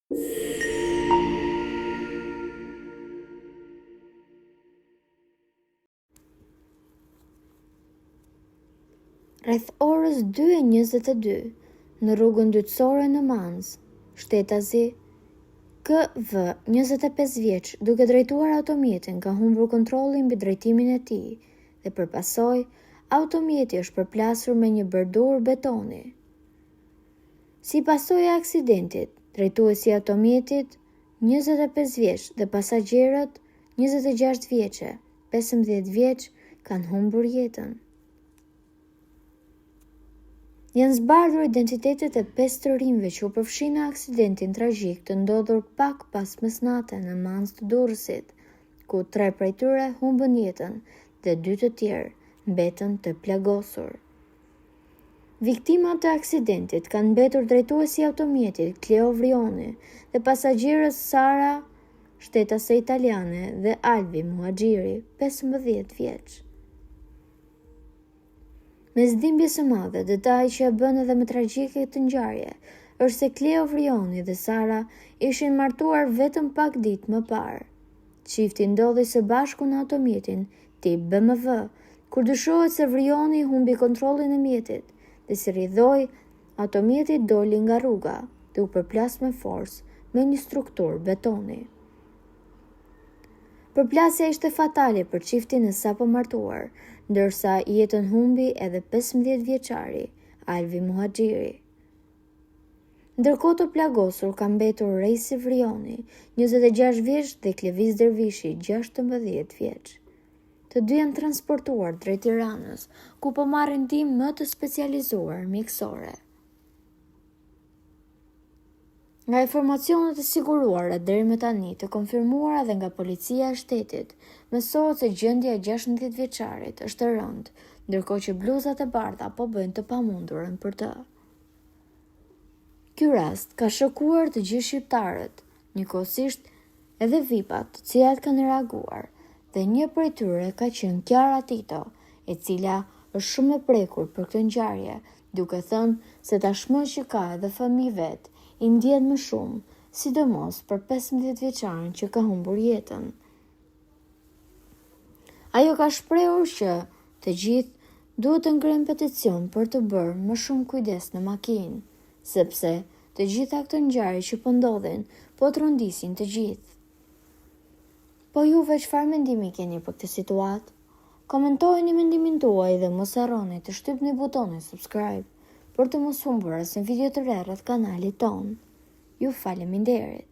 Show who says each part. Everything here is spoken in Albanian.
Speaker 1: Rreth orës 2:22 në rrugën dytësore në Manz, shtetasi KV 25 vjeç, duke drejtuar automjetin, ka humbur kontrollin mbi drejtimin e tij dhe përpasoj automjeti është përplasur me një bërdur betoni. Si pasojë e aksidentit, drejtuesi i automjetit 25 vjeç dhe pasagjerët 26 vjeçe, 15 vjeç kanë humbur jetën. Janë zbardhur identitetet e 5 të rinjve që u përfshin në aksidentin tragjik të ndodhur pak pas mesnate në Manz të Durrësit, ku 3 prej tyre humbën jetën dhe 2 të tjerë mbetën të plagosur. Viktimat të aksidentit kanë mbetur drejtuesi i automjetit Cleo Vrioni dhe pasagjerës Sara, shtetase italiane, dhe Alvi Muhaxhiri, 15 vjeç. Mes dhimbjes së madhe, detaji që e bën edhe më tragjike këtë ngjarje është se Cleo Vrioni dhe Sara ishin martuar vetëm pak ditë më parë. Çifti ndodhi së bashku në automjetin tip BMW, kur dyshohet se Vrioni humbi kontrollin e mjetit dhe si rridhoi, automjeti doli nga rruga dhe u përplas me forcë me një strukturë betoni. Përplasja ishte fatale për çiftin e sapo martuar, ndërsa jetën humbi edhe 15 vjeçari Alvi Muhaxhiri. Ndërkohë të plagosur ka mbetur Rejsi Vrioni, 26 vjeç, dhe Kleviz Dervishi, 16 vjeç. Të dy janë transportuar drejt Tiranës, ku po marrin ndihmë më të specializuar mjekësore. Nga informacionet e siguruara deri më tani të konfirmuara dhe nga policia e shtetit, mësohet se gjendja e 16 vjeçarit është e rëndë, ndërkohë që bluzat e bardha po bëjnë të pamundurën për të. Ky rast ka shokuar të gjithë shqiptarët, njëkohësisht edhe VIP-at, të cilat kanë reaguar, dhe një prej tyre ka qenë Kiara Tito, e cila është shumë e prekur për këtë ngjarje, duke thënë se tashmë që ka edhe fëmijë vet, i ndjen më shumë, sidomos për 15 vjeçarin që ka humbur jetën. Ajo ka shprehur që të gjithë duhet të ngrenë peticion për të bërë më shumë kujdes në makinë, sepse të gjitha këto ngjarje që po ndodhin po të rëndisin të gjithë. Po juve çfarë mendimi keni për këtë situatë? Komentojeni mendimin tuaj dhe mos harroni të shtypni butonin subscribe për të mos humbur asnjë video të re rreth kanalit ton. Ju faleminderit.